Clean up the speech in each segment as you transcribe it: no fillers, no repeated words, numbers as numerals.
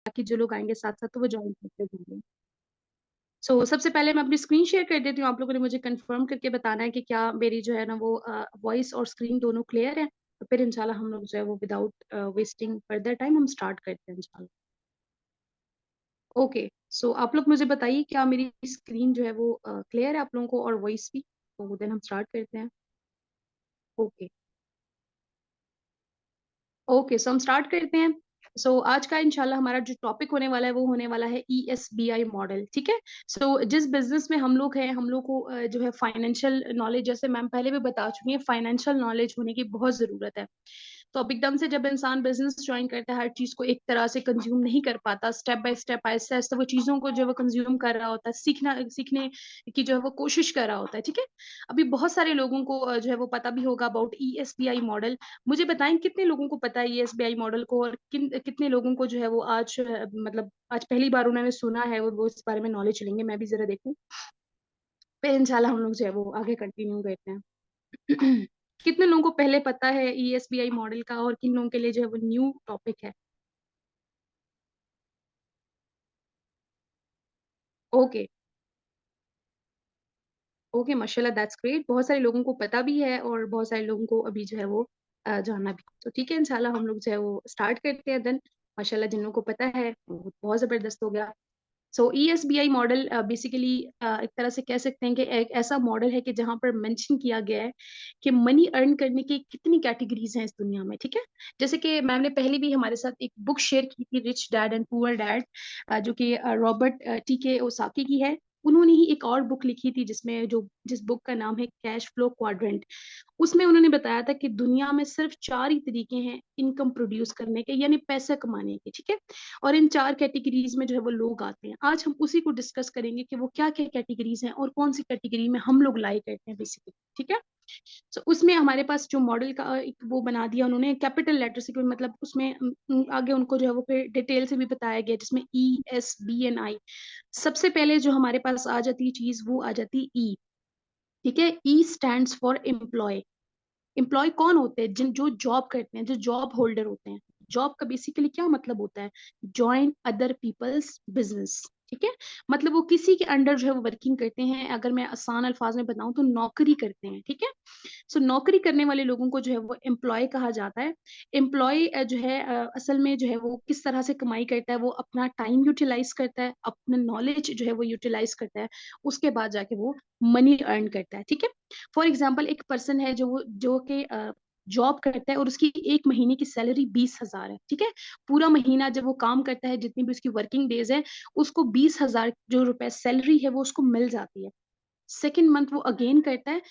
बाकी जो लोग आएंगे साथ साथ तो वो ज्वाइन करते जाएंगे। सबसे पहले मैं अपनी स्क्रीन शेयर कर देती हूँ। आप लोगों ने मुझे कंफर्म करके बताना है कि क्या मेरी जो है ना वो वॉइस और स्क्रीन दोनों क्लियर है। तो फिर इंशाल्लाह हम लोग जो है वो विदाउट वेस्टिंग फर्दर टाइम हम स्टार्ट करते हैं इंशाल्लाह। ओके। आप लोग मुझे बताइए क्या मेरी स्क्रीन जो है वो क्लियर है आप लोगों को, और वॉइस भी। तो देन हम स्टार्ट करते हैं। ओके। ओके, हम स्टार्ट करते हैं। आज का इंशाल्लाह हमारा जो टॉपिक होने वाला है वो होने वाला है ESBI मॉडल। ठीक है। जिस बिजनेस में हम लोग हैं, हम लोग को जो है फाइनेंशियल नॉलेज, जैसे मैम पहले भी बता चुकी है, फाइनेंशियल नॉलेज होने की बहुत जरूरत है। तो अब एकदम से जब इंसान बिजनेस ज्वाइन करता है, हर चीज को एक तरह से कंज्यूम नहीं कर पाता, step by step Aahista Aahista वो चीजों को जो है वो कंज्यूम कर रहा होता है, सीखने की जो है वो कोशिश कर रहा होता है। ठीक है। अभी बहुत सारे लोगों को जो है वो पता भी होगा अबाउट ESBI मॉडल। मुझे बताएं कितने लोगों को पता है ESBI मॉडल को, और कितने लोगों को जो है वो आज मतलब आज पहली बार उन्होंने सुना है, वो इस बारे में नॉलेज लेंगे। मैं भी जरा देखूं, फिर इंशाल्लाह हम लोग जो है वो आगे कंटिन्यू करते हैं। कितने लोगों को पहले पता है ESBI मॉडल का, और किन लोगों के लिए जो है वो न्यू टॉपिक है। ओके। ओके, माशाल्लाह, दैट्स ग्रेट। बहुत सारे लोगों को पता भी है और बहुत सारे लोगों को अभी जो है वो जानना भी। तो ठीक है, इंशाल्लाह हम लोग जो है वो स्टार्ट करते हैं। देन माशाल्लाह जिन लोगों को पता है वो बहुत जबरदस्त हो गया। ESBI मॉडल बेसिकली एक तरह से कह सकते हैं कि एक ऐसा मॉडल है कि जहां पर मेंशन किया गया है कि मनी अर्न करने की कितनी कैटेगरीज हैं इस दुनिया में। ठीक है। जैसे कि मैम ने पहले भी हमारे साथ एक बुक शेयर की थी, rich dad and poor dad, जो कि रॉबर्ट T K ओसाकी की है। उन्होंने ही एक और बुक लिखी थी जिस बुक का नाम है कैश फ्लो क्वाड्रेंट। उसमें उन्होंने बताया था कि दुनिया में सिर्फ चार ही तरीके हैं इनकम प्रोड्यूस करने के, यानी पैसा कमाने के। ठीक है। और इन चार कैटेगरीज में जो है वो लोग आते हैं। आज हम उसी को डिस्कस करेंगे कि वो क्या क्या कैटेगरीज हैं और कौन सी कैटेगरी में हम लोग लाई करते हैं बेसिकली। ठीक है। उसमें हमारे पास जो मॉडल का एक वो बना दिया उन्होंने कैपिटल लेटर से, मतलब उसमें आगे उनको जो है वो फिर डिटेल से भी बताया गया, जिसमें ESBNI। सबसे पहले जो हमारे पास आ जाती है चीज, वो आ जाती है E। ठीक है। E stands for employ. Employ कौन होते हैं? जिन जो जॉब करते हैं, जो जॉब होल्डर होते हैं। जॉब का बेसिकली क्या मतलब होता है? Join other peoples business. ठीक है। मतलब वो किसी के अंडर जो है वो वर्किंग करते हैं। अगर मैं आसान अल्फाज में बताऊं तो नौकरी करते हैं। ठीक है। नौकरी करने वाले लोगों को जो है वो एम्प्लॉय कहा जाता है। एम्प्लॉय जो है असल में जो है वो किस तरह से कमाई करता है? वो अपना टाइम यूटिलाइज करता है, अपना नॉलेज जो है वो यूटिलाइज करता है, उसके बाद जाके वो मनी अर्न करता है। ठीक है। फॉर एग्जाम्पल, एक पर्सन है जो कि जॉब करता है और उसकी एक महीने की सैलरी 20,000 है। ठीक है। पूरा महीना जब वो काम करता है, जितनी भी उसकी वर्किंग डेज है, उसको 20,000 जो रुपए सैलरी है वो उसको मिल जाती है। सेकेंड मंथ वो अगेन करता है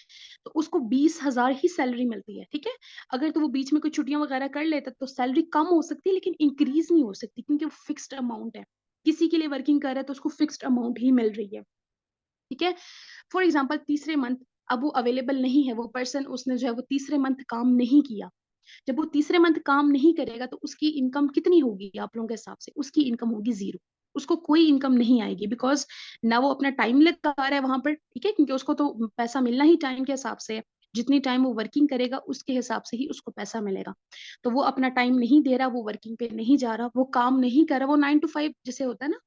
तो उसको 20,000 ही सैलरी मिलती है। ठीक है। अगर तो वो बीच में कोई छुट्टियां वगैरह कर लेता तो सैलरी कम हो सकती है, लेकिन इंक्रीज नहीं हो सकती, क्योंकि वो फिक्स्ड अमाउंट है। किसी के लिए वर्किंग कर रहा है तो उसको फिक्स्ड अमाउंट ही मिल रही है। ठीक है। फॉर एग्जाम्पल, तीसरे मंथ अब वो अवेलेबल नहीं है, वो पर्सन, उसने जो है वो तीसरे मंथ काम नहीं किया। जब वो तीसरे मंथ काम नहीं करेगा तो उसकी इनकम कितनी होगी आप लोगों के हिसाब से? उसकी इनकम होगी जीरो। उसको कोई इनकम नहीं आएगी, बिकॉज ना वो अपना टाइम लगा रहा है वहां पर। ठीक है। क्योंकि उसको तो पैसा मिलना ही टाइम के हिसाब से है। जितनी टाइम वो वर्किंग करेगा उसके हिसाब से ही उसको पैसा मिलेगा। तो वो अपना टाइम नहीं दे रहा, वो वर्किंग पे नहीं जा रहा, वो काम नहीं कर रहा, वो 9 to 5 जैसे होता है ना,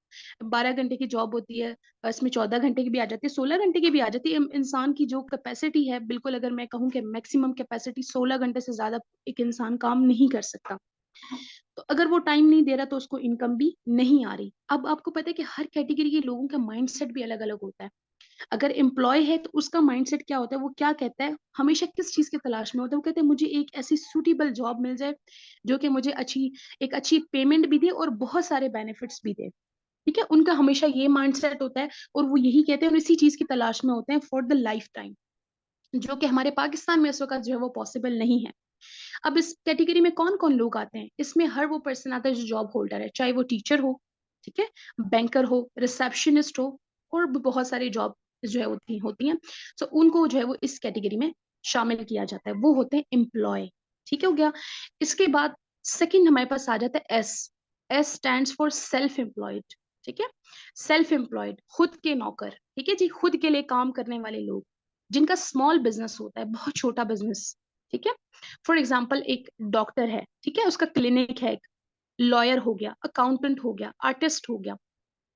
12 घंटे की जॉब होती है, इसमें 14 घंटे की भी आ जाती है, 16 घंटे की भी आ जाती है। इंसान की जो कैपेसिटी है, बिल्कुल अगर मैं कहूँ कि मैक्सिमम कैपेसिटी 16 घंटे से ज्यादा एक इंसान काम नहीं कर सकता। तो अगर वो टाइम नहीं दे रहा तो उसको इनकम भी नहीं आ रही। अब आपको पता है कि हर कैटेगरी के लोगों का माइंडसेट भी अलग अलग होता है। अगर एम्प्लॉय है तो उसका माइंडसेट क्या होता है? वो क्या कहता है? हमेशा किस चीज की तलाश में होता है? वो कहते हैं मुझे एक ऐसी सूटेबल जॉब मिल जाए जो कि मुझे एक अच्छी पेमेंट भी दे और बहुत सारे बेनिफिट्स भी दे। ठीक है। उनका हमेशा ये माइंडसेट होता है, और वो यही कहते हैं और इसी चीज की तलाश में होते हैं फॉर द लाइफ टाइम, जो कि हमारे पाकिस्तान में इस वक्त जो है वो पॉसिबल नहीं है। अब इस कैटेगरी में कौन कौन लोग आते हैं? इसमें हर वो पर्सन आता है जो जॉब होल्डर है, चाहे वो टीचर हो, ठीक है, बैंकर हो, रिसेप्शनिस्ट हो, और भी बहुत सारी जॉब जो है होती हैं। उनको जो है वो इस कैटेगरी में शामिल किया जाता है, वो होते हैं एम्प्लॉय। ठीक है, हो गया। इसके बाद सेकंड हमारे पास आ जाता है S. S stands for self employed. ठीक है। सेल्फ एम्प्लॉयड, खुद के नौकर। ठीक है जी, खुद के लिए काम करने वाले लोग, जिनका स्मॉल बिजनेस होता है, बहुत छोटा बिजनेस। ठीक है। फॉर एग्जाम्पल, एक डॉक्टर है, ठीक है, उसका क्लिनिक है, लॉयर हो गया, अकाउंटेंट हो गया, आर्टिस्ट हो गया।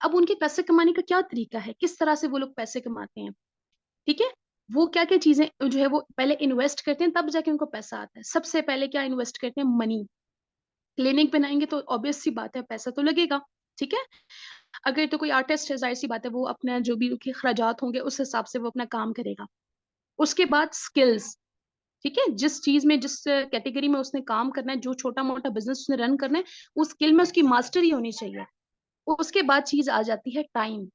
अब उनके पैसे कमाने का क्या तरीका है, किस तरह से वो लोग पैसे कमाते हैं, ठीक है? वो क्या-क्या चीज़ें जो है वो पहले इन्वेस्ट करते हैं, तब जाके उनको पैसा आता है। सबसे पहले क्या इन्वेस्ट करते हैं? मनी। क्लिनिक बनाएँगे तो ऑब्वियस सी बात है पैसा तो लगेगा, ठीक है? अगर तो कोई आर्टिस्ट है, ज़ाहिर-सी बात है वो अपना जो भी उनके खर्चात होंगे उस हिसाब से वो अपना काम करेगा। उसके बाद स्किल्स, ठीक है? जिस चीज़ में जिस कैटेगरी में उसने काम करना है, जो छोटा-मोटा बिज़नेस उसने रन करना है, उस स्किल में उसकी मास्टरी होनी चाहिए। उसके बाद चीज़ आ जाती है टाइम,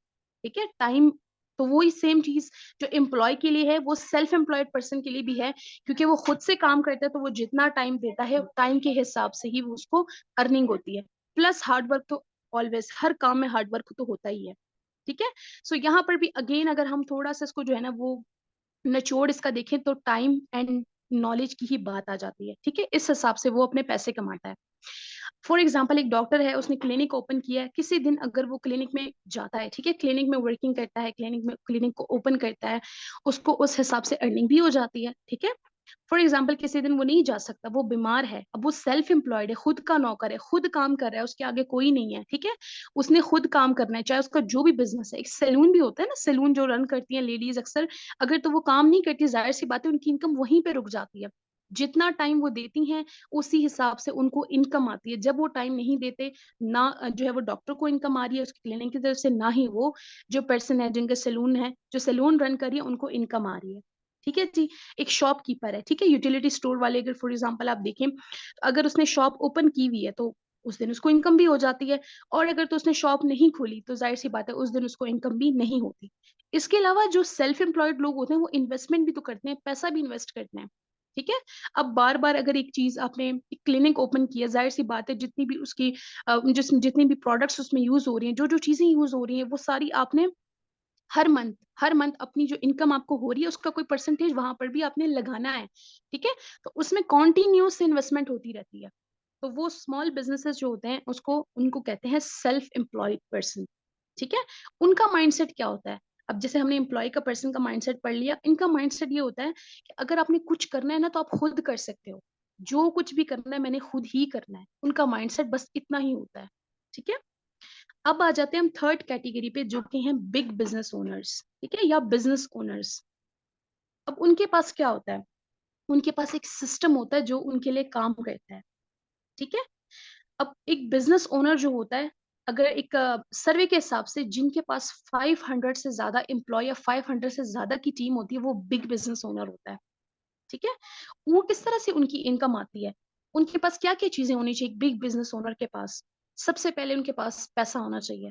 ठीक है? टाइम तो वही सेम चीज़ जो एम्प्लॉयी के लिए है, वो सेल्फ एम्प्लॉयड पर्सन के लिए भी है, क्योंकि वो खुद से काम करता है, तो वो जितना टाइम देता है, टाइम के हिसाब से ही वो उसको अर्निंग होती है। प्लस हार्ड वर्क तो ऑलवेज़ हर काम में हार्ड वर्क तो होता ही है, ठीक है? सो यहाँ पर भी अगेन अगर हम थोड़ा-सा इसको जो है ना वो निचोड़ इसका देखें तो टाइम एंड नॉलेज की ही बात आ जाती है, ठीक है? इस हिसाब से वो अपने पैसे कमाता है। फॉर एग्ज़ाम्पल एक डॉक्टर है, उसने क्लिनिक ओपन किया है, किसी दिन अगर वो क्लिनिक में जाता है, ठीक है? क्लिनिक में वर्किंग करता है, क्लिनिक को ओपन करता है, उसको उस हिसाब से अर्निंग भी हो जाती है, ठीक है? फॉर एग्ज़ाम्पल किसी दिन वो नहीं जा सकता, वो बीमार है, अब वो सेल्फ एम्प्लॉयड है, खुद का नौकर है, खुद काम कर रहा है, उसके आगे कोई नहीं है, ठीक है? उसने खुद काम करना है, चाहे उसका जो भी बिज़नेस है, एक सैलून भी होता है ना, सैलून जो रन करती हैं लेडीज़ अक्सर, अगर तो वो काम नहीं करती, ज़ाहिर-सी बात है उनकी इनकम वहीं पे रुक जाती है। जितना टाइम वो देती हैं, उसी हिसाब से उनको इनकम आती है। जब वो टाइम नहीं देते, ना जो है वो डॉक्टर को इनकम आ रही है उसकी क्लिनिक की तरफ से, ना ही वो जो पर्सन है जिनका सैलून है, जो सैलून रन कर रही है, उनको इनकम आ रही है। ठीक है जी? एक शॉपकीपर है, ठीक है? यूटिलिटी स्टोर वाले अगर फॉर एग्ज़ाम्पल आप देखें, अगर उसने शॉप ओपन की हुई है, तो उस दिन उसको इनकम भी हो जाती है और अगर तो उसने शॉप नहीं खोली, तो ज़ाहिर-सी बात है, उस दिन उसको इनकम भी नहीं होती। इसके अलावा जो सेल्फ एम्प्लॉयड लोग होते हैं, वो इन्वेस्टमेंट भी तो करते हैं, पैसा भी इन्वेस्ट करते हैं, ठीक है? अब बार-बार अगर एक चीज़ आपने एक क्लिनिक ओपन की है, ज़ाहिर-सी बात है, जितनी भी उसकी जितनी भी प्रोडक्ट्स उसमें यूज़ हो रही हैं, जो-जो चीज़ें यूज़ हो रही हैं, वो सारी आपने हर मंथ अपनी जो इनकम आपको हो रही है उसका कोई परसेंटेज वहाँ पर भी आपने लगाना है, ठीक है? तो उसमें कंटीन्यूअस इन्वेस्टमेंट होती रहती है। तो वो स्मॉल बिज़नेसेस जो होते हैं उसको उनको कहते हैं सेल्फ एम्प्लॉयड पर्सन, ठीक है? उनका माइंडसेट क्या होता है? अब जैसे हमने एम्प्लॉयी का पर्सन का माइंडसेट पढ़ लिया, इनका माइंडसेट ये होता है कि अगर आपने कुछ करना है ना तो आप खुद कर सकते हो। जो कुछ भी करना है मैंने खुद ही करना है। उनका माइंडसेट बस इतना ही होता है, ठीक है? अब आ जाते हैं हम थर्ड कैटेगरी पे जो कि हैं बिग बिज़नेस ओनर्स, ठीक है? या बिज़नेस ओनर्स। अब उनके पास क्या होता है? उनके पास एक सिस्टम होता है जो उनके लिए काम करता है, ठीक है? अब एक बिज़नेस ओनर जो होता है, अगर एक सर्वे के हिसाब से जिनके पास 500 से ज़्यादा एम्प्लॉयी या 500 से ज़्यादा की टीम होती है, वो बिग बिज़नेस ओनर होता है, ठीक है? वो किस तरह से उनकी इनकम आती है? उनके पास क्या-क्या चीज़ें होनी चाहिए एक बिग बिज़नेस ओनर के पास? सबसे पहले उनके पास पैसा होना चाहिए।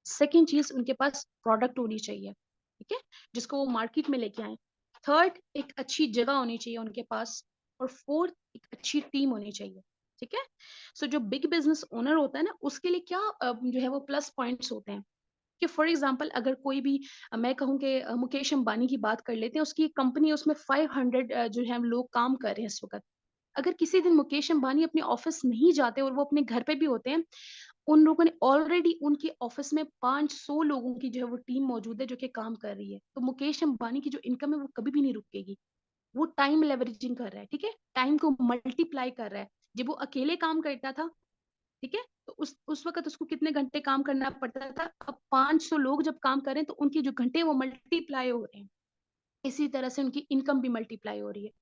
सेकंड चीज़ उनके पास प्रोडक्ट होनी चाहिए, ठीक है? जिसको वो मार्केट में लेके आएँ। थर्ड एक अच्छी जगह होनी चाहिए उनके पास और फोर्थ एक अच्छी टीम होनी चाहिए, ठीक है? सो जो बिग बिज़नेस ओनर होता है ना, उसके लिए क्या जो है वो प्लस पॉइंट्स होते हैं कि फॉर एग्ज़ाम्पल अगर कोई भी मैं कहूँ कि मुकेश अंबानी की बात कर लेते हैं, उसकी कंपनी है उसमें 500 जो है लोग काम कर रहे हैं इस वक़्त। अगर किसी दिन मुकेश अंबानी अपने ऑफ़िस नहीं जाते और वो अपने घर पे भी होते हैं, उन लोगों ने ऑलरेडी उनके ऑफिस में 500 लोगों की जो है वो टीम मौजूद है जो कि काम कर रही है। तो मुकेश अंबानी की जो इनकम है वो कभी भी नहीं रुकेगी। वो टाइम लेवरेजिंग कर रहा है, ठीक है? टाइम को मल्टीप्लाई कर रहा है। जब वो अकेले काम करता था, ठीक है? तो उस वक़्त उसको कितने घंटे काम करना पड़ता था। अब 500 लोग जब काम कर रहे हैं तो उनके जो घंटे वो मल्टीप्लाई हो रहे हैं। इसी तरह से उनकी इनकम भी मल्टीप्लाई हो रही है।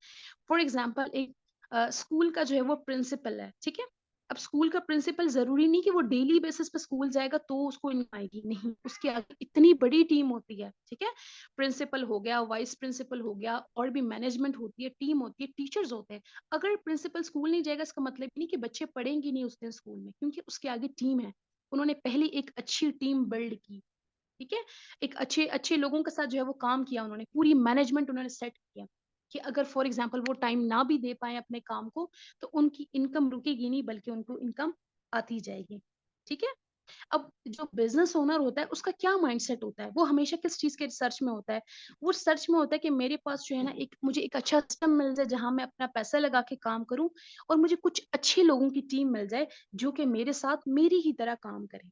फॉर एग्ज़ाम्पल एक स्कूल का जो है वो प्रिंसिपल है, ठीक है? अब स्कूल का प्रिंसिपल ज़रूरी नहीं कि वो डेली बेसिस पे स्कूल जाएगा तो उसको इनकम आएगी, नहीं, उसके आगे इतनी बड़ी टीम होती है, ठीक है? प्रिंसिपल हो गया, वाइस प्रिंसिपल हो गया और भी मैनेजमेंट होती है, टीम होती है, टीचर्स होते हैं। अगर प्रिंसिपल स्कूल नहीं जाएगा इसका मतलब नहीं कि बच्चे पढ़ेंगे नहीं उस दिन स्कूल में क्योंकि उसके आगे टीम है। उन्होंने पहले एक अच्छी टीम बिल्ड की। ठीक है? एक अच्छे अच्छे लोगों के साथ जो है वो काम किया उन्होंने, पूरी मैनेजमेंट उन्होंने सेट किया, कि अगर फॉर एग्ज़ाम्पल वो टाइम ना भी दे पाएँ अपने काम को, तो उनकी इनकम रुकेगी नहीं बल्कि उनको इनकम आती जाएगी। ठीक है? अब जो बिज़नेस ओनर होता है उसका क्या माइंडसेट होता है? वो हमेशा किस चीज़ के सर्च में होता है? वो सर्च में होता है कि मेरे पास जो है ना एक मुझे एक अच्छा सिस्टम मिल जाए जहाँ मैं अपना पैसा लगा के काम करूँ और मुझे कुछ अच्छे लोगों की टीम मिल जाए जो कि मेरे साथ मेरी ही तरह काम करें।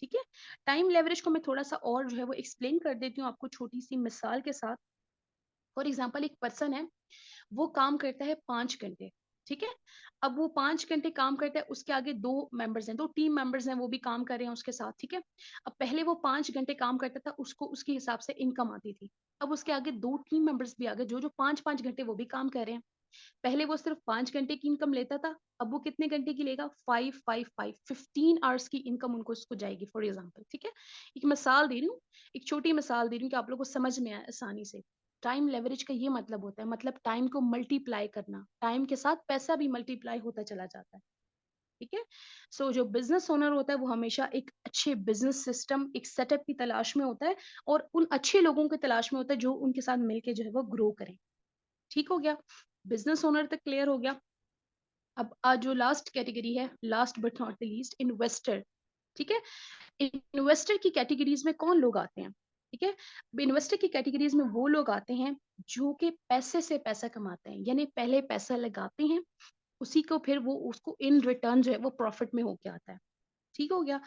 ठीक है? टाइम लेवरेज को मैं थोड़ा-सा और जो है वो एक्सप्लेन कर देती हूँ आपको छोटी-सी मिसाल के साथ। फॉर एग्ज़ाम्पल एक पर्सन है, वो काम करता है 5 घंटे, ठीक है। अब वो 5 घंटे काम करता है, उसके आगे 2 मेंबर्स हैं, 2 टीम मेंबर्स हैं, वो भी काम कर रहे हैं उसके साथ, ठीक है। अब पहले वो 5 घंटे काम करता था, उसको उसके हिसाब से इनकम आती थी। अब उसके आगे 2 टीम मेंबर्स भी आ गए, जो जो 5-5 घंटे वो भी काम कर रहे हैं। पहले वो सिर्फ 5 घंटे की इनकम लेता था, अब वो कितने घंटे की लेगा? 5 5 5 15 आवर्स की इनकम उनको उसको जाएगी, फॉर एग्जाम्पल, ठीक है। एक मिसाल दे रही हूँ, एक छोटी मिसाल दे रही हूँ कि आप लोग को समझ में आए आसानी से। टाइम लेवरेज का ये मतलब होता है, मतलब टाइम को मल्टीप्लाई करना, टाइम के साथ पैसा भी मल्टीप्लाई होता चला जाता है, ठीक है। सो जो बिजनेस ओनर होता है वो हमेशा एक अच्छे बिजनेस सिस्टम, एक सेटअप की तलाश में होता है, और उन अच्छे लोगों की तलाश में होता है जो उनके साथ मिलके जो है वो ग्रो करें। ठीक हो गया, बिजनेस ओनर तक क्लियर हो गया। अब जो लास्ट कैटेगरी है, last but not the least, investor, ठीक है। इन्वेस्टर की कैटेगरीज में कौन लोग आते हैं? ठीक है, इन्वेस्टर की कैटेगरीज में वो लोग आते हैं जो कि पैसे से पैसा कमाते हैं, यानी पहले पैसा लगाते हैं, उसी को फिर वो उसको इन रिटर्न जो है वो प्रॉफिट में होके आता है। ठीक हो गया।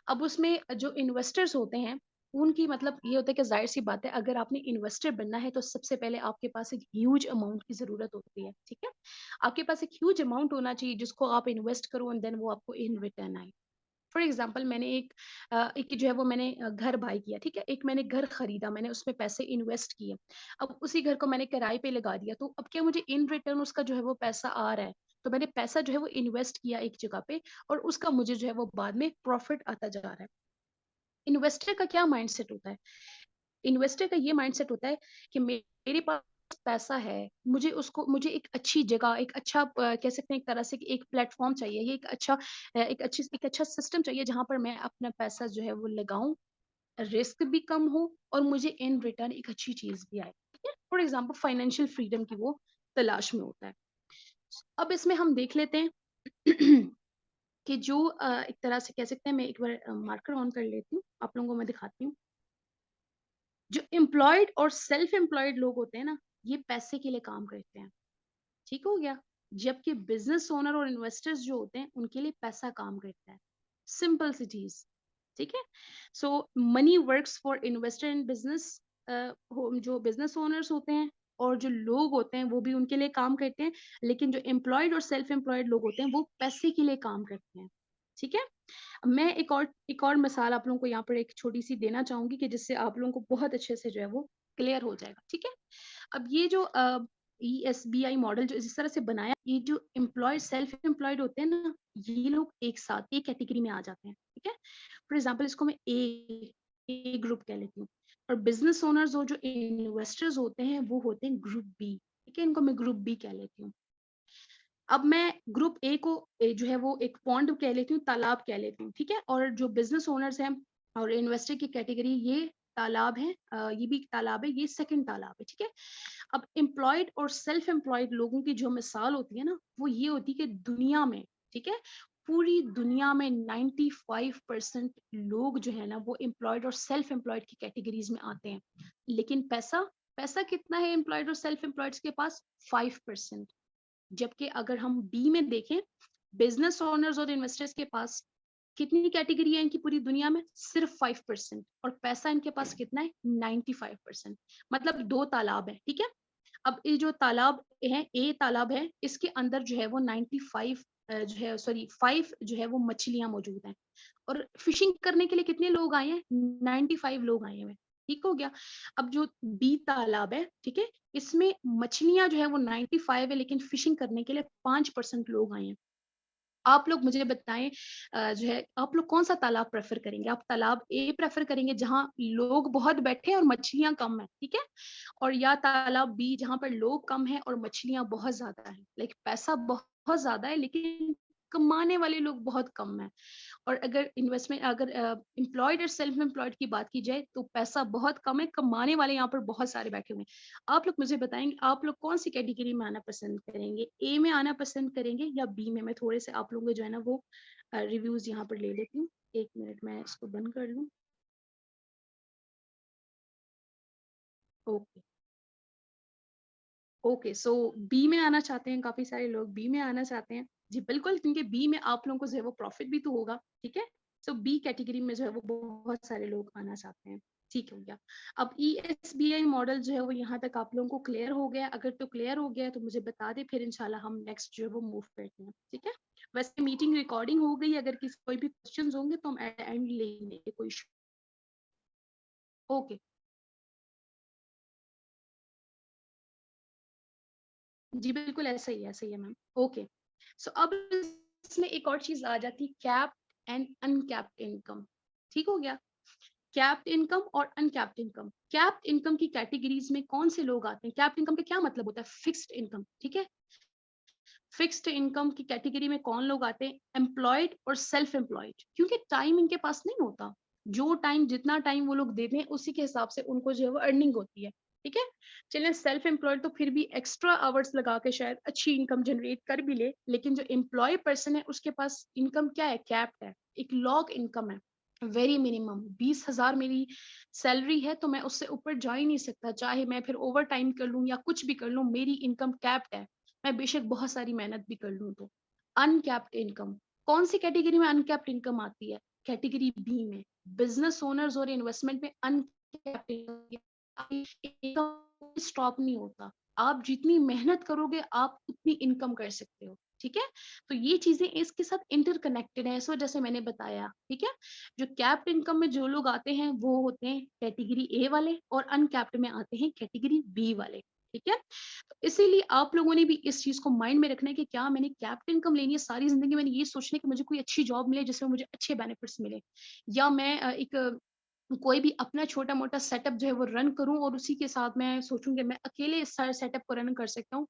अब उसमें जो इन्वेस्टर्स होते हैं, उनकी मतलब ये होता है कि ज़ाहिर सी बात है, अगर आपने इन्वेस्टर बनना है तो सबसे पहले आपके पास एक ह्यूज अमाउंट की ज़रूरत होती है, ठीक है। आपके पास एक ह्यूज अमाउंट होना चाहिए जिसको आप इन्वेस्ट करो एंड देन वो आपको इन रिटर्न आए। फॉर एग्जाम्पल मैंने एक जो है वो मैंने घर बाय किया, ठीक है, एक मैंने घर खरीदा, मैंने उसमें पैसे इन्वेस्ट किए। अब उसी घर को मैंने किराए पे लगा दिया, तो अब क्या मुझे इन रिटर्न उसका जो है वो पैसा आ रहा है? तो मैंने पैसा जो है वो इन्वेस्ट किया एक जगह पे, और उसका मुझे जो है वो बाद में प्रॉफिट आता जा रहा है। इन्वेस्टर का क्या माइंडसेट होता है? इन्वेस्टर का ये माइंडसेट होता है कि मेरे पास पैसा है, मुझे एक अच्छी जगह, एक अच्छा कह सकते हैं एक तरह से कि एक प्लेटफ़ॉर्म चाहिए, ये एक अच्छा सिस्टम चाहिए जहाँ पर मैं अपना पैसा जो है वो लगाऊँ, रिस्क भी कम हो और मुझे इन रिटर्न एक अच्छी चीज़ भी आए, ठीक है? फॉर एग्ज़ाम्पल फाइनेंशियल फ्रीडम की वो तलाश में होता है। अब इसमें हम देख लेते हैं कि जो एक तरह से कह सकते हैं, मैं एक बार मार्कर ऑन कर लेती हूँ, आप लोगों को मैं दिखाती हूँ। जो एम्प्लॉयड और सेल्फ एम्प्लॉयड लोग होते हैं ना, ये पैसे के लिए काम करते हैं, ठीक हो गया। जबकि बिजनेस ओनर और इन्वेस्टर्स जो होते हैं उनके लिए पैसा काम करता है, सिंपल सी चीज, ठीक है। So money works for investor in business. जो बिजनेस ओनर्स होते हैं और जो लोग होते हैं वो भी उनके लिए काम करते हैं, लेकिन जो एम्प्लॉयड और सेल्फ एम्प्लॉयड लोग होते हैं वो पैसे के लिए काम करते हैं, ठीक है। मैं एक और मिसाल आप लोगों को यहाँ पर एक छोटी-सी देना चाहूँगी कि जिससे आप लोगों को बहुत अच्छे से जो है वो क्लियर हो जाएगा, ठीक है? अब ये जो ईएसबीआई मॉडल जो जिस तरह से बनाया, ये जो एम्प्लॉयड सेल्फ एम्प्लॉयड होते हैं ना, ये लोग एक साथ एक कैटेगरी में आ जाते हैं, ठीक है? फॉर एग्ज़ाम्पल इसको मैं ए ग्रुप कह लेती हूँ, और बिज़नेस ओनर्स और जो इन्वेस्टर्स होते हैं वो होते हैं ग्रुप बी, ठीक है? इनको मैं ग्रुप बी कह लेती हूँ। अब मैं ग्रुप ए को जो है वो एक पॉन्ड कह लेती हूँ, तालाब कह लेती हूँ, ठीक है? और जो बिज़नेस ओनर्स हैं और इन्वेस्टर की कैटेगरी, ये तालाब है, ये भी एक तालाब है, ये सेकंड तालाब है, ठीक है? अब एम्प्लॉयड और सेल्फ एम्प्लॉयड लोगों की जो मिसाल होती है ना, वो ये होती है कि दुनिया में, ठीक है? पूरी दुनिया में 95% लोग जो है ना वो एम्प्लॉयड और सेल्फ एम्प्लॉयड की कैटेगरीज़ में आते हैं। लेकिन पैसा पैसा कितना है एम्प्लॉयड और सेल्फ एम्प्लॉयड्स के पास? 5%। जबकि अगर हम बी में देखें, बिजनेस ओनर्स और इन्वेस्टर्स के पास कितनी कैटेगरी है इनकी पूरी दुनिया में? सिर्फ 5%, और पैसा इनके पास कितना है? 95%। मतलब 2 तालाब है, ठीक है। अब ये जो तालाब है, ए तालाब है, इसके अंदर जो है वो 95 जो है सॉरी 5 जो है वो मछलियां मौजूद हैं, और फिशिंग करने के लिए कितने लोग आए हैं? 95 लोग आए हुए हैं, ठीक हो गया। अब जो बी तालाब है, ठीक है, इसमें मछलियां जो है वो 95 है, लेकिन फिशिंग करने के लिए 5% लोग आए हैं। आप लोग मुझे बताएं, जो है आप लोग कौन सा तालाब प्रेफर करेंगे? आप तालाब ए प्रेफर करेंगे जहां लोग बहुत बैठे हैं और मछलियां कम है, ठीक है, और या तालाब बी जहां पर लोग कम है और मछलियां बहुत ज्यादा है, लाइक पैसा बहुत ज्यादा है लेकिन कमाने वाले लोग बहुत कम है। और अगर एम्प्लॉयड और सेल्फ एम्प्लॉयड की बात की जाए तो पैसा बहुत कम है, कमाने वाले यहाँ पर बहुत सारे बैठे हुए हैं। आप लोग मुझे बताएंगे आप लोग कौन सी कैटेगरी में आना पसंद करेंगे? ए में आना पसंद करेंगे या बी में? मैं थोड़े से आप लोगों को जो है ना वो रिव्यूज यहाँ पर ले लेती हूँ। 1 मिनट मैं इसको बंद कर लूँ। ओके, ओके, सो बी में आना चाहते हैं, काफी सारे लोग बी में आना चाहते हैं। जी बिल्कुल, क्योंकि बी में आप लोगों को जो है वो प्रॉफिट भी तो होगा, ठीक है। सो बी कैटेगरी में जो है वो बहुत सारे लोग आना चाहते हैं, ठीक हो गया। अब ESBI मॉडल जो है वो यहाँ तक आप लोगों को क्लियर हो गया? अगर तो क्लियर हो गया है तो मुझे बता दें, फिर इंशाल्लाह हम नेक्स्ट जो है वो मूव करते हैं, ठीक है? वैसे मीटिंग रिकॉर्डिंग हो गई, अगर किसी कोई भी क्वेश्चंस होंगे तो हम एट एंड ले लेंगे, कोई इशू। ओके, जी बिल्कुल ऐसा ही है मैम। ओके, सो अब इसमें एक और चीज़ आ जाती है, कैप्ड एंड अनकैप्ड इनकम, ठीक हो गया? कैप्ड इनकम और अनकैप्ड इनकम। कैप्ड इनकम की कैटेगरीज में कौन से लोग आते हैं? कैप्ड इनकम का क्या मतलब होता है? फिक्स्ड इनकम, ठीक है? फिक्स्ड इनकम की कैटेगरी में कौन लोग आते हैं? एम्प्लॉयड और सेल्फ एम्प्लॉयड, क्योंकि टाइम इनके पास नहीं होता। जो टाइम, जितना टाइम वो लोग देते हैं उसी के हिसाब से उनको जो है वो अर्निंग होती है, ठीक है? चलिए, सेल्फ एम्प्लॉयड तो फिर भी एक्स्ट्रा आवर्स लगा के शायद अच्छी इनकम जनरेट कर भी ले, लेकिन जो एम्प्लॉय पर्सन है उसके पास इनकम क्या है? कैप्ड है, एक लॉक इनकम है। वेरी मिनिमम 20,000 मेरी सैलरी है तो मैं उससे ऊपर जा ही नहीं सकता, चाहे मैं फिर ओवर टाइम कर लूँ या कुछ भी कर लूँ, मेरी इनकम कैप्ड है। मैं बेशक बहुत सारी मेहनत भी कर लूँ तो। अनकैप्ड इनकम, कौन सी कैटेगरी में अनकैप्ड इनकम आती है? कैटेगरी बी में। बिजनेस ओनर्स और इन्वेस्टमेंट में अनकैप्ड इनकम स्टॉप नहीं होता। आप जितनी मेहनत करोगे आप उतनी इनकम कर सकते हो, ठीक है? तो ये चीजें इसके साथ इंटरकनेक्टेड है, इस वजह से मैंने बताया, ठीक है? जो कैप्ड इनकम में जो लोग आते हैं वो होते हैं कैटेगरी ए वाले, और अनकैप्ड में आते हैं कैटेगरी बी वाले, ठीक है? तो इसीलिए आप लोगों ने भी इस चीज को माइंड में रखना है कि क्या मैंने कैप्ट इनकम लेनी है सारी जिंदगी, मैंने ये सोचना है कि मुझे कोई अच्छी जॉब मिले जिसमें मुझे अच्छे बेनिफिट्स मिले, या मैं कोई भी अपना छोटा मोटा सेटअप जो है वो रन करूं और उसी के साथ मैं सोचूं कि मैं अकेले इस सारे सेटअप को रन कर सकता हूं।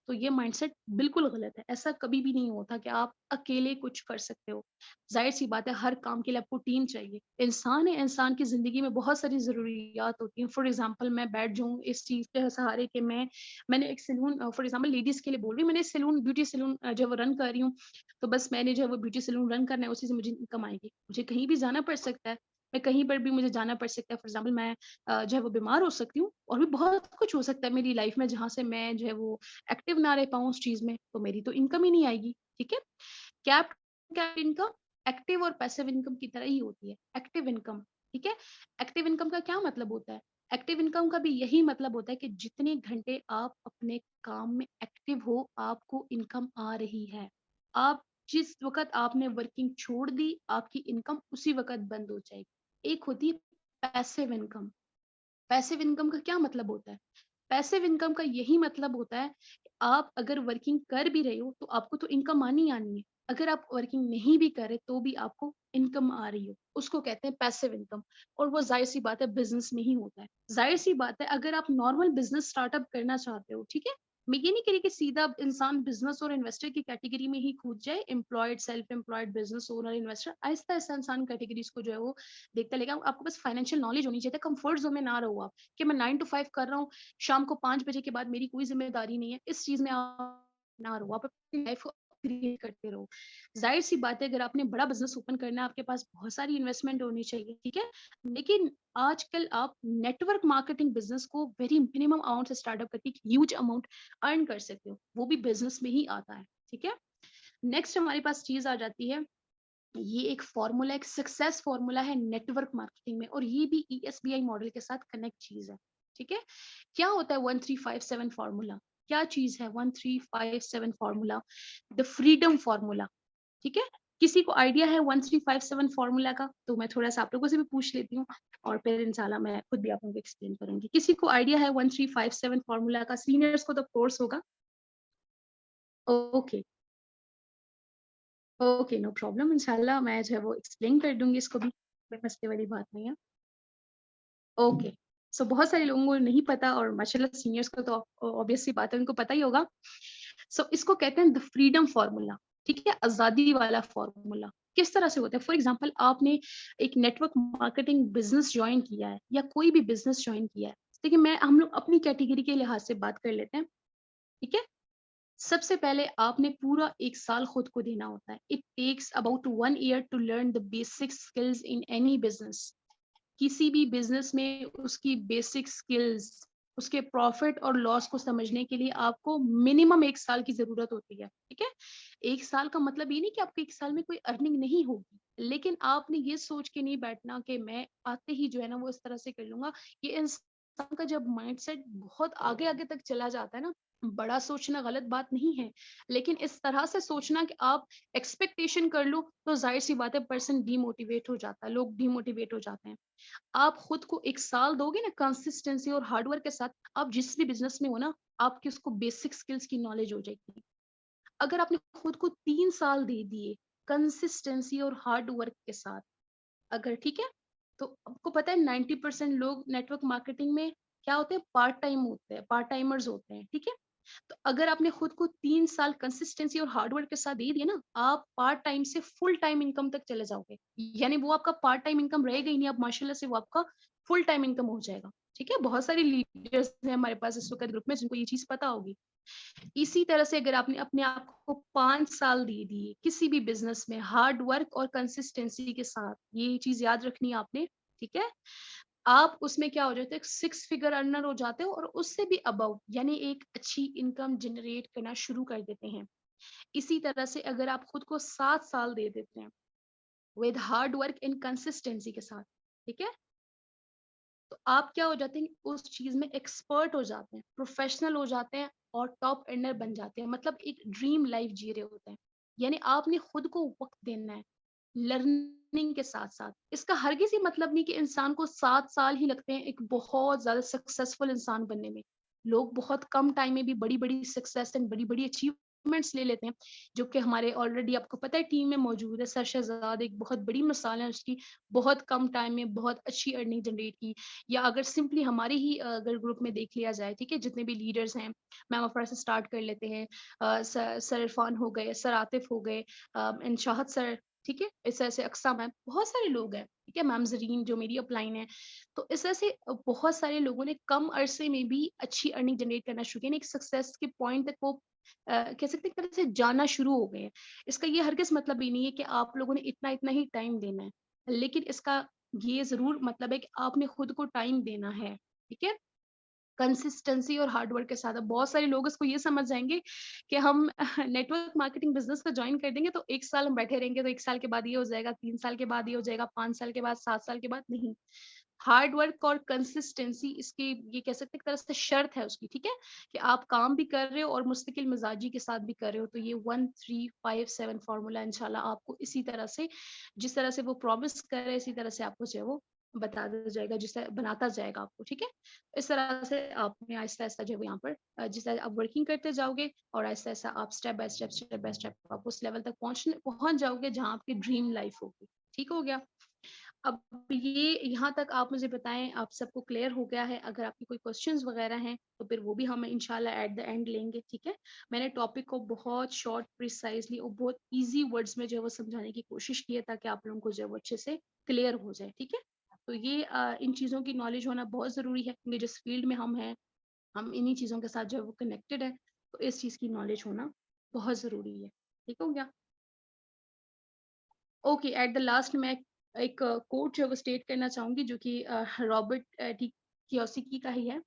तो ये माइंडसेट बिल्कुल गलत है, ऐसा कभी भी नहीं होता कि आप अकेले कुछ कर सकते हो। जाहिर सी बात है, हर काम के लिए आपको टीम चाहिए। इंसान है, इंसान की जिंदगी में बहुत सारी जरूरियात होती हैं। फॉर एग्जाम्पल मैं बैठ जाऊं इस चीज के सहारे कि मैंने एक सैलून, फॉर एग्जाम्पल लेडीज के लिए बोल रही हूँ, मैंने सैलून, ब्यूटी सैलून जो है वो रन कर रही हूँ, तो बस मैंने जो है वो ब्यूटी सैलून रन करना है, उसी से मुझे इनकम आएगी। मुझे कहीं भी जाना पड़ सकता है, मैं कहीं पर भी मुझे जाना पड़ सकता है। फॉर एग्जाम्पल मैं जो है वो बीमार हो सकती हूँ, और भी बहुत कुछ हो सकता है मेरी लाइफ में जहाँ से मैं जो है वो एक्टिव ना रह पाऊँ उस चीज में, तो मेरी तो इनकम ही नहीं आएगी, ठीक है? कैप कैप इनकम एक्टिव और पैसिव इनकम की तरह ही होती है। एक्टिव इनकम, ठीक है? एक्टिव इनकम का क्या मतलब होता है? एक्टिव इनकम का भी यही मतलब होता है कि जितने घंटे आप अपने काम में एक्टिव हो, आपको इनकम आ रही है। आप जिस वक़्त आपने वर्किंग छोड़ दी, आपकी इनकम उसी वक़्त बंद हो जाएगी। एक होती है पैसिव इनकम। पैसिव इनकम का क्या मतलब होता है? पैसिव इनकम का यही मतलब होता है कि आप अगर वर्किंग कर भी रहे हो तो आपको तो इनकम आनी ही आनी है। अगर आप वर्किंग नहीं भी कर रहे तो भी आपको इनकम आ रही हो, उसको कहते हैं पैसिव इनकम। और वो जाहिर सी बात है बिजनेस में ही होता है। जाहिर सी बात है, अगर आप नॉर्मल बिजनेस स्टार्टअप करना चाहते हो, ठीक है? मैं ये नहीं कह रही कि सीधा इंसान बिजनेस और इन्वेस्टर की कैटेगरी में ही कूद जाए, employed, self employed, business owner, investor, Aahista Aahista इंसान कैटेगरीज को जो है वो देखता लेगा। आपको बस फाइनेंशियल नॉलेज होनी चाहिए, कंफर्ट जोन में ना रहो आप कि मैं 9 टू 5 कर रहा हूँ, शाम को 5 बजे के बाद मेरी कोई ज़िम्मेदारी नहीं है। इस चीज़ में आप ना रहो, आप अपनी लाइफ़ को क्रिएट करते रहो। ज़ाहिर-सी बात है, अगर आपने बड़ा बिज़नेस ओपन करना है, आपके पास बहुत सारी इन्वेस्टमेंट होनी चाहिए, ठीक है? लेकिन आजकल आप नेटवर्क मार्केटिंग बिज़नेस को वेरी मिनिमम अमाउंट से स्टार्टअप करके एक ह्यूज अमाउंट अर्न कर सकते हो। वो भी बिज़नेस में ही आता है, ठीक है? नेक्स्ट हमारे पास चीज़ आ जाती है, ये एक फॉर्मूला, एक सक्सेस फॉर्मूला है नेटवर्क मार्केटिंग में, और ये भी ESBI मॉडल के साथ कनेक्ट चीज है, ठीक है? क्या होता है 1357 फॉर्मूला? क्या चीज है 1357 फॉर्मूला? द फ्रीडम फॉर्मूला, ठीक है? किसी को आइडिया है 1357 फॉर्मूला का? तो मैं थोड़ा सा आप लोगों से भी पूछ लेती हूँ, और फिर इंशाल्लाह मैं खुद भी आप लोगों को एक्सप्लेन करूंगी। किसी को आइडिया है 1357 फॉर्मूला का? सीनियर्स को तो कोर्स होगा। ओके, ओके, नो प्रॉब्लम, इंशाल्लाह मैं जो है वो एक्सप्लेन कर दूंगी इसको भी, कोई मसले वाली बात नहीं है। ओके, सो बहुत सारे लोगों को नहीं पता, और माशाल्लाह सीनियर्स को तो ऑब्वियस सी बात है उनको पता ही होगा। सो इसको कहते हैं द फ्रीडम फार्मूला, ठीक है? आजादी वाला फार्मूला। किस तरह से होता है? फॉर एग्जांपल आपने एक नेटवर्क मार्केटिंग बिजनेस ज्वाइन किया है, या कोई भी बिजनेस ज्वाइन किया है। देखिए, मैं हम लोग अपनी कैटेगरी के लिहाज से बात कर लेते हैं, ठीक है? सबसे पहले आपने पूरा 1 साल खुद को देना होता है। It takes about 1 year to learn the basic skills in any business. किसी भी बिजनेस में उसकी बेसिक स्किल्स उसके प्रॉफिट और लॉस को समझने के लिए आपको मिनिमम 1 साल की ज़रूरत होती है, ठीक है? 1 साल का मतलब ये नहीं कि आपको 1 साल में कोई अर्निंग नहीं होगी, लेकिन आपने ये सोच के नहीं बैठना कि मैं आते ही जो है ना वो इस तरह से कर लूँगा। ये इंसान का जब माइंडसेट बहुत आगे-आगे तक चला जाता है ना, बड़ा सोचना गलत बात नहीं है, लेकिन इस तरह से सोचना कि आप एक्सपेक्टेशन कर लो, तो ज़ाहिर-सी बात है पर्सन डीमोटिवेट हो जाता है, लोग डीमोटिवेट हो जाते हैं। आप खुद को 1 साल दोगे ना कंसिस्टेंसी और हार्ड वर्क के साथ, आप जिस भी बिज़नेस में हो ना, आपकी उसको बेसिक स्किल्स की नॉलेज हो जाएगी। अगर आपने खुद को 3 साल दे दिए कंसिस्टेंसी और हार्ड वर्क के साथ, अगर ठीक है, तो आपको पता है 90% लोग नेटवर्क मार्केटिंग में क्या होते हैं, पार्ट टाइम होते हैं, पार्ट टाइमर्स होते हैं, ठीक है? तो अगर आपने खुद को 3 साल कंसिस्टेंसी और हार्ड वर्क के साथ दे दिया ना, आप पार्ट टाइम से फुल टाइम इनकम तक चले जाओगे। यानी वो आपका पार्ट टाइम इनकम रहेगा ही नहीं, अब माशाल्लाह से वो आपका फुल टाइम इनकम हो जाएगा। ठीक है? बहुत सारे लीडर्स हैं हमारे पास इस वक़्त ग्रुप में जिनको ये चीज़ पता होगी। इसी तरह से अगर आपने अपने आप को 5 साल दे दिए किसी भी बिज़नेस में हार्ड वर्क और कंसिस्टेंसी के साथ, ये चीज़ याद रखनी है आपने, ठीक है? आप उसमें क्या हो जाते हैं, 6 फिगर अर्नर हो जाते हो और उससे भी अबव यानी एक अच्छी इनकम जनरेट करना शुरू कर देते हैं। इसी तरह से अगर आप खुद को 7 साल दे देते हैं with hard work and consistency के साथ, ठीक है? तो आप क्या हो जाते हैं, उस चीज़ में एक्सपर्ट हो जाते हैं, प्रोफेशनल हो जाते हैं और टॉप अर्नर बन जाते हैं। मतलब एक ड्रीम लाइफ जी रहे होते हैं। यानी आपने खुद को वक़्त देना है, लर्निंग के साथ-साथ। इसका हरगिज़ ये मतलब नहीं कि इंसान को 7 साल ही लगते हैं एक बहुत ज़्यादा सक्सेसफुल इंसान बनने में। लोग बहुत कम टाइम में भी बड़ी-बड़ी सक्सेस एंड बड़ी-बड़ी अचीवमेंट्स ले लेते हैं, जो कि हमारे ऑलरेडी आपको पता है टीम में मौजूद है। सर शहज़ाद एक बहुत बड़ी मिसाल है उसकी, बहुत कम टाइम में बहुत अच्छी अर्निंग जनरेट की। या अगर सिंपली हमारे ही अगर ग्रुप में देख लिया जाए, ठीक है? जितने भी लीडर्स हैं, मैम अफ़रा से स्टार्ट कर लेते हैं। सर इरफ़ान हो गए, सर आतिफ़ हो गए, एंड शाहद सर, ठीक है? इस तरह से अक़सा मैम, बहुत सारे लोग हैं, ठीक है? मैम ज़रीन जो मेरी अपलाइन है। तो इस तरह से बहुत सारे लोगों ने कम अरसे में भी अच्छी अर्निंग जनरेट करना शुरू किया, यानी एक सक्सेस के पॉइंट तक वो कह सकते हैं एक तरह से जाना शुरू हो गए हैं। इसका ये हरगिज़ मतलब ये नहीं है कि आप लोगों ने इतना-इतना ही टाइम देना है। लेकिन इसका ये ज़रूर मतलब है कि आपने खुद को टाइम देना है, ठीक है? कंसिस्टेंसी और हार्ड वर्क के साथ। अब बहुत सारे लोग इसको ये समझ जाएँगे कि हम नेटवर्क मार्केटिंग बिज़नेस को जॉइन कर देंगे तो 1 साल हम बैठे रहेंगे, तो 1 साल के बाद ये हो जाएगा, 3 साल के बाद ये हो जाएगा, 5 साल के बाद, 7 साल के बाद, नहीं। हार्ड वर्क और कंसिस्टेंसी इसकी ये कह सकते हैं एक तरह से शर्त है उसकी, ठीक है? कि आप काम भी कर रहे हो और मुस्तकिल मिज़ाजी के साथ भी कर रहे हो। तो ये 1357 फ़ॉर्मूला इंशाल्लाह आपको इसी तरह से जिस तरह से वो प्रॉमिस कर रहे हैं, इसी तरह से आपको जो है वो बताता जाएगा, जिस तरह बनाता जाएगा आपको, ठीक है? इस तरह से आपने आहिस्ता-आहिस्ता जो है वो यहाँ पर जिस तरह आप वर्किंग करते जाओगे और आहिस्ता-आहिस्ता आप स्टेप बाय स्टेप आप उस लेवल तक पहुँच जाओगे जहाँ आपकी ड्रीम लाइफ़ होगी। ठीक हो गया? अब ये यहाँ तक आप मुझे बताएँ, आप सबको क्लियर हो गया है? अगर आपके कोई क्वेश्चंस वगैरह हैं, तो फिर वो भी हम इंशाल्लाह एट द एंड लेंगे, ठीक है? मैंने टॉपिक को बहुत शॉर्ट, प्रिसाइज़ली और बहुत ईज़ी वर्ड्स में जो है वो समझाने की कोशिश की है ताकि आप लोगों को जो है वो अच्छे से क्लियर हो जाए, ठीक है? तो ये इन चीज़ों की नॉलेज होना बहुत ज़रूरी है क्योंकि जिस फील्ड में हम हैं, हम इन्हीं चीज़ों के साथ जो है वो कनेक्टेड है, तो इस चीज़ की नॉलेज होना बहुत ज़रूरी है। ठीक हो गया? ओके, एट द लास्ट मैं एक कोट जो है वो स्टेट करना चाहूँगी जो कि रॉबर्ट टी कियोसाकी का ही है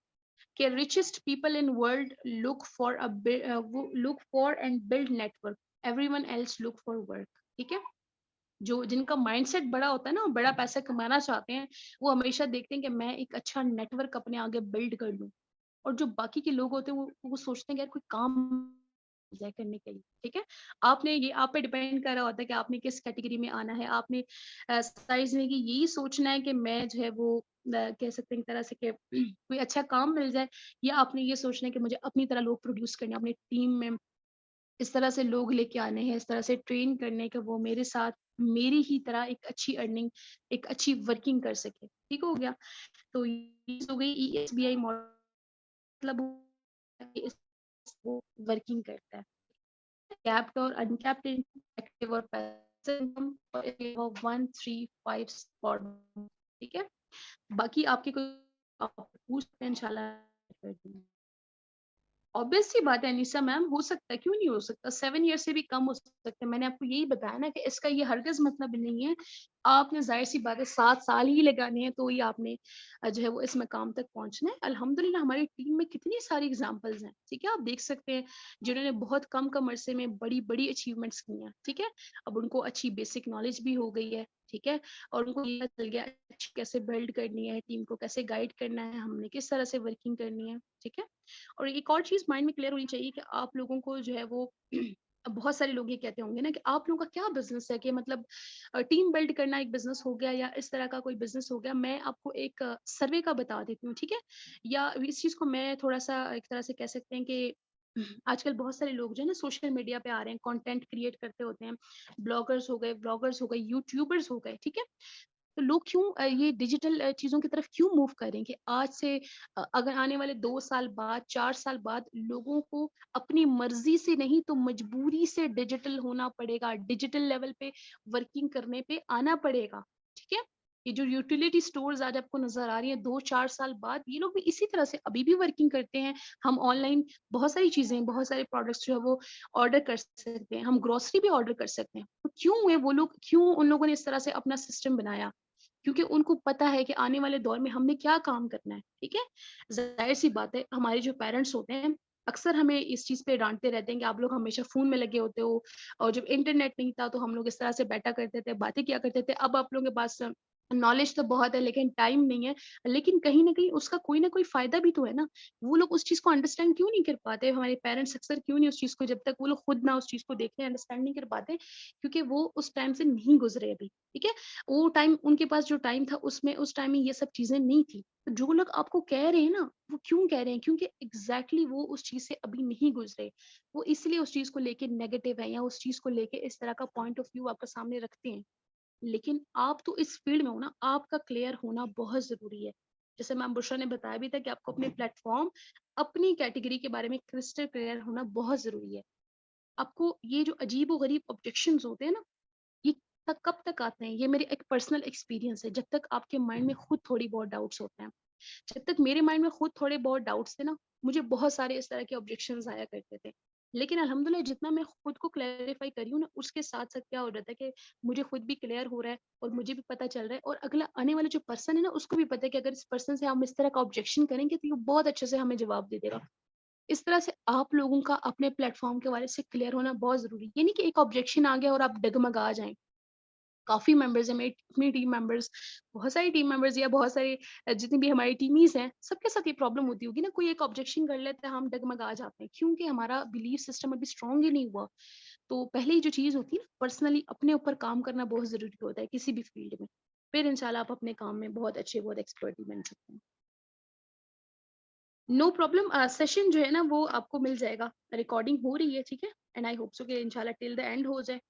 कि richest people in world look for वो look for and build network, everyone else look for work. ठीक है? जो जिनका माइंडसेट बड़ा होता है ना, बड़ा पैसा कमाना चाहते हैं, वो हमेशा देखते हैं कि मैं एक अच्छा नेटवर्क अपने आगे बिल्ड कर लूँ। और जो बाकी के लोग होते हैं वो सोचते हैं कि यार कोई काम मिल जाए करने के लिए, ठीक है? आपने ये आप पे डिपेंड कर रहा होता है कि आपने किस कैटेगरी में आना है। आपने साइज़ में कि यही सोचना है कि मैं जो है वो कह सकते हैं एक तरह से कि कोई अच्छा काम मिल जाए, या आपने ये सोचना है कि मुझे अपनी तरह लोग प्रोड्यूस करने हैं, अपनी टीम में इस तरह से लोग लेके आने हैं, इस तरह से ट्रेन करने के वो मेरे साथ मेरी ही तरह एक अच्छी अर्निंग, एक अच्छी वर्किंग कर सके। ठीक हो गया? तो ये हो गई ईएसबीआई मॉडल, मतलब इस वो वर्किंग करता है। कैप्ड और अनकैप्ड इनकम, एक्टिव और पैसिव इनकम और 1, 3, 5 फॉर्मूला, ठीक है? बाकी आपके कोई आप पूछ सकते हैं इंशाल्लाह कर दूँगी। ऑब्वियस सी बात है अनीसा मैम, हो सकता है, क्यों नहीं हो सकता? 7 ईयर से भी कम हो सकता है। मैंने आपको यही बताया ना कि इसका ये हरगिज़ मतलब नहीं है, आपने ज़ाहिर-सी बात है 7 साल ही लगाने हैं तो ही आपने जो है वो इस मकाम तक पहुँचना है। अल्हम्दुलिल्लाह हमारी टीम में कितनी सारी एग्ज़ाम्पल्स हैं, ठीक है? आप देख सकते हैं जिन्होंने बहुत कम अरसे में बड़ी-बड़ी अचीवमेंट्स की हैं, ठीक है? अब उनको अच्छी बेसिक नॉलेज भी हो गई है, ठीक है? और उनको ये पता चल गया अच्छी कैसे बिल्ड करनी है, टीम को कैसे गाइड करना है, हमने किस तरह से वर्किंग करनी है, ठीक है? और एक और चीज़ माइंड में क्लियर होनी चाहिए कि आप लोगों को जो है वो बहुत सारे लोग ये कहते होंगे ना कि आप लोगों का क्या बिज़नेस है, कि मतलब टीम बिल्ड करना एक बिज़नेस हो गया या इस तरह का कोई बिज़नेस हो गया। मैं आपको एक सर्वे का बता देती हूँ, ठीक है? या इस चीज़ को मैं थोड़ा-सा एक तरह से कह सकते हैं कि आजकल बहुत सारे लोग जो है ना सोशल मीडिया पे आ रहे हैं, कंटेंट क्रिएट करते होते हैं। ब्लॉगर्स हो गए, व्लॉगर्स हो गए, यूट्यूबर्स हो गए, ठीक है? तो लोग क्यों ये डिजिटल चीज़ों की तरफ क्यों मूव करें कि आज से अगर आने वाले 2 साल बाद, 4 साल बाद लोगों को अपनी मर्ज़ी से नहीं तो मजबूरी से डिजिटल होना पड़ेगा, डिजिटल लेवल पे वर्किंग करने पे आना पड़ेगा, ठीक है? ये जो यूटिलिटी स्टोर्स आज आपको नज़र आ रही हैं 2-4 साल बाद, ये लोग भी इसी तरह से अभी भी वर्किंग करते हैं। हम ऑनलाइन बहुत सारी चीज़ें, बहुत सारे प्रोडक्ट्स जो है वो ऑर्डर कर सकते हैं, हम ग्रोसरी भी ऑर्डर कर सकते हैं। तो क्यों हुए वो लोग, क्यों उन लोगों ने इस तरह से अपना सिस्टम बनाया? क्योंकि उनको पता है कि आने वाले दौर में हमने क्या काम करना है, ठीक है? ज़ाहिर-सी बात है, हमारे जो पेरेंट्स होते हैं, अक्सर हमें इस चीज़ पे डाँटते रहते हैं कि आप लोग हमेशा फ़ोन में लगे होते हो, और जब इंटरनेट नहीं था तो हम लोग इस तरह से बैठा करते थे, बातें किया करते थे। अब आप लोगों के पास नॉलेज तो बहुत है लेकिन टाइम नहीं है। लेकिन कहीं न कहीं उसका कोई ना कोई फ़ायदा भी तो है ना? वो लोग उस चीज़ को अंडरस्टैंड क्यों नहीं कर पाते? हमारे पेरेंट्स अक्सर क्यों नहीं उस चीज़ को, जब तक वो लोग खुद ना उस चीज़ को देखें, अंडरस्टैंड नहीं कर पाते, क्योंकि वो उस टाइम से नहीं गुज़रे अभी, ठीक है? वो टाइम, उनके पास जो टाइम था उसमें उस टाइम में ये सब चीज़ें नहीं थी। तो जो लोग आपको कह रहे हैं ना, वो क्यों कह रहे हैं? क्योंकि एग्ज़ैक्टली वो उस चीज़ से अभी नहीं गुज़रे। वो इसलिए उस चीज़ को लेके नेगेटिव है या उस चीज़ को लेके इस तरह का पॉइंट ऑफ व्यू आपके सामने रखते हैं। लेकिन आप तो इस फ़ील्ड में हो ना, आपका क्लियर होना बहुत ज़रूरी है। जैसे मैम बुशरा ने बताया भी था कि आपको अपने प्लेटफ़ॉर्म, अपनी कैटेगरी के बारे में क्रिस्टल क्लियर होना बहुत ज़रूरी है। आपको ये जो अजीब-ओ-गरीब ऑब्जेक्शंस होते हैं ना, ये कब तक आते हैं? ये मेरी एक पर्सनल एक्सपीरियंस है, जब तक आपके माइंड में खुद थोड़ी बहुत डाउट्स होते हैं। जब तक मेरे माइंड में खुद थोड़े बहुत डाउट्स थे ना, मुझे बहुत सारे इस तरह के ऑब्जेक्शंस आया करते थे। लेकिन अल्हम्दुलिल्लाह जितना मैं खुद को क्लैरिफ़ाई कर रही हूँ ना, उसके साथ-साथ क्या हो जाता है कि मुझे खुद भी क्लियर हो रहा है और मुझे भी पता चल रहा है, और अगला आने वाला जो पर्सन है ना, उसको भी पता है कि अगर इस पर्सन से हम इस तरह का ऑब्जेक्शन करेंगे, तो ये बहुत अच्छे से हमें जवाब दे देगा। इस तरह से आप लोगों का अपने प्लेटफ़ॉर्म के बारे से क्लियर होना बहुत ज़रूरी है। ये नहीं कि एक ऑब्जेक्शन आ गया और आप डगमगा जाएँ। काफ़ी मेंबर्स हैं, मेरी अपनी टीम मेंबर्स, बहुत सारी टीम मेंबर्स या बहुत सारे जितनी भी हमारी टीमीज़ हैं, सबके साथ ये प्रॉब्लम होती होगी ना, कोई एक ऑब्जेक्शन कर लेता है, हम डगमगा जाते हैं, क्योंकि हमारा बिलीफ सिस्टम अभी स्ट्रॉन्ग ही नहीं हुआ। तो पहली जो चीज़ होती है ना, पर्सनली अपने ऊपर काम करना बहुत ज़रूरी होता है किसी भी फ़ील्ड में। फिर इंशाल्लाह आप अपने काम में बहुत अच्छे, बहुत एक्सपर्ट भी बन सकते हैं। नो प्रॉब्लम, सेशन जो है ना वो आपको मिल जाएगा, रिकॉर्डिंग हो रही है, ठीक है? एंड आई होप सो कि इंशाल्लाह टिल द एंड हो जाए।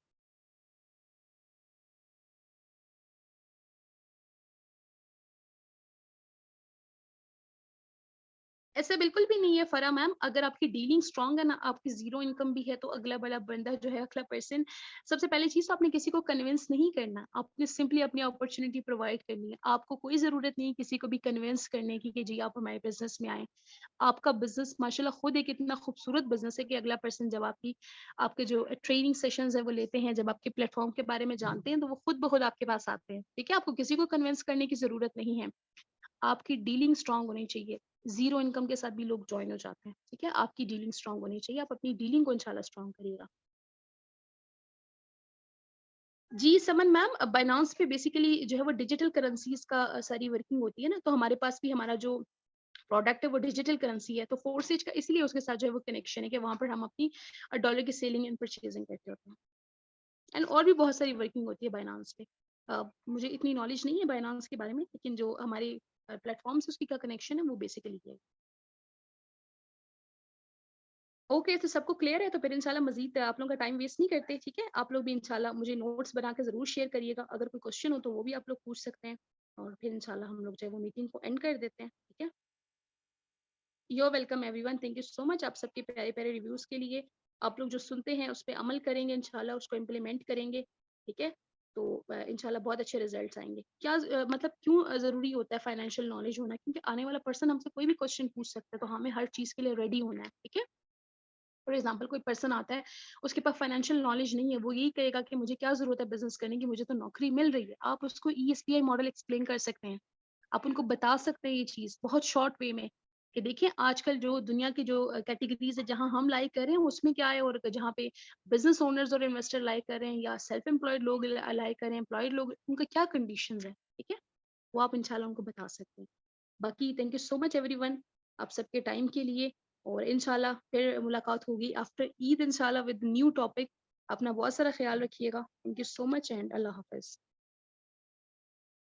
ऐसा बिल्कुल भी नहीं है फ़रा मैम, अगर आपकी डीलिंग स्ट्रॉन्ग है ना, आपकी ज़ीरो इनकम भी है, तो अगला वाला बंदा जो है, अगला पर्सन, सबसे पहली चीज़ तो आपने किसी को कन्विंस नहीं करना, आपने सिंपली अपनी अपॉर्च्युनिटी प्रोवाइड करनी है। आपको कोई ज़रूरत नहीं है किसी को भी कन्विंस करने की कि जी आप हमारे बिज़नेस में आएँ। आपका बिज़नेस माशाल्लाह खुद एक इतना खूबसूरत बिज़नेस है कि अगला पर्सन जब आपकी आपके जो ट्रेनिंग सेशंस हैं वो लेते हैं, जब आपके प्लेटफ़ॉर्म के बारे में जानते हैं, तो वो खुद ब खुद आपके पास आते हैं, ठीक है? आपको किसी को कन्विंस करने की ज़रूरत नहीं है। आपकी डीलिंग स्ट्रॉन्ग होनी चाहिए। ज़ीरो इनकम के साथ भी लोग जॉइन हो जाते हैं, ठीक है? आपकी डीलिंग स्ट्रॉन्ग होनी चाहिए, आप अपनी डीलिंग को इंशाल्लाह स्ट्रॉन्ग करिएगा। जी, समन मैम, बायनांस पे बेसिकली जो है वो डिजिटल करेंसीज़ का सारी वर्किंग होती है ना, तो हमारे पास भी हमारा जो प्रोडक्ट है वो डिजिटल करेंसी है, तो फोर्सेज का इसलिए उसके साथ जो है वो कनेक्शन है कि वहाँ पर हम अपनी डॉलर की सेलिंग एंड परचेज़िंग करते होते हैं। एंड और भी बहुत सारी वर्किंग होती है बायनांस पे। मुझे इतनी नॉलेज नहीं है बायनांस के बारे में, लेकिन जो हमारे प्लेटफ़ॉर्म से उसकी क्या कनेक्शन है वो बेसिकली ये है। ओके, तो सबको क्लियर है, तो फिर इंशाल्लाह मज़ीद आप लोगों का टाइम वेस्ट नहीं करते, ठीक है? आप लोग भी इंशाल्लाह मुझे नोट्स बना के ज़रूर शेयर करिएगा। अगर कोई क्वेश्चन हो तो वो भी आप लोग पूछ सकते हैं, और फिर इंशाल्लाह हम लोग जो है वो मीटिंग को एंड कर देते हैं, ठीक है? You are welcome everyone, thank you so much आप सबके प्यारे-प्यारे रिव्यूज़ के लिए। आप लोग जो सुनते हैं उस पे अमल करेंगे इंशाल्लाह, उसको इम्प्लीमेंट करेंगे, ठीक है? तो इंशाल्लाह बहुत अच्छे रिजल्ट्स आएँगे। मतलब क्यों ज़रूरी होता है फाइनेंशियल नॉलेज होना? क्योंकि आने वाला पर्सन हमसे कोई भी क्वेश्चन पूछ सकता है, तो हमें हर चीज़ के लिए रेडी होना है, ठीक है? फॉर एग्जाम्पल कोई पर्सन आता है, उसके पास फाइनेंशियल नॉलेज नहीं है, वो यही कहेगा कि मुझे क्या ज़रूरत है बिज़नेस करने की, मुझे तो नौकरी मिल रही है। आप उसको ईएसपीआई मॉडल एक्सप्लेन कर सकते हैं। आप उनको बता सकते हैं ये चीज़ बहुत शॉर्ट वे में कि देखिए आजकल जो दुनिया की जो कैटेगरीज़ है जहाँ हम लाइक कर रहे हैं उसमें क्या है, और जहाँ पे बिज़नेस ओनर्स और इन्वेस्टर लाइक कर रहे हैं या सेल्फ एम्प्लॉयड लोग लाइक कर रहे हैं, एम्प्लॉयड लोग, उनका क्या कंडीशंस हैं, ठीक है? वो आप इंशाल्लाह उनको बता सकते हैं। बाकी thank you so much everyone, आप सबके टाइम के लिए, और इंशाल्लाह फिर मुलाकात होगी आफ्टर ईद इंशाल्लाह विद न्यू टॉपिक। अपना बहुत सारा ख्याल रखिएगा। Thank you so much and अल्लाह हाफ़िज़।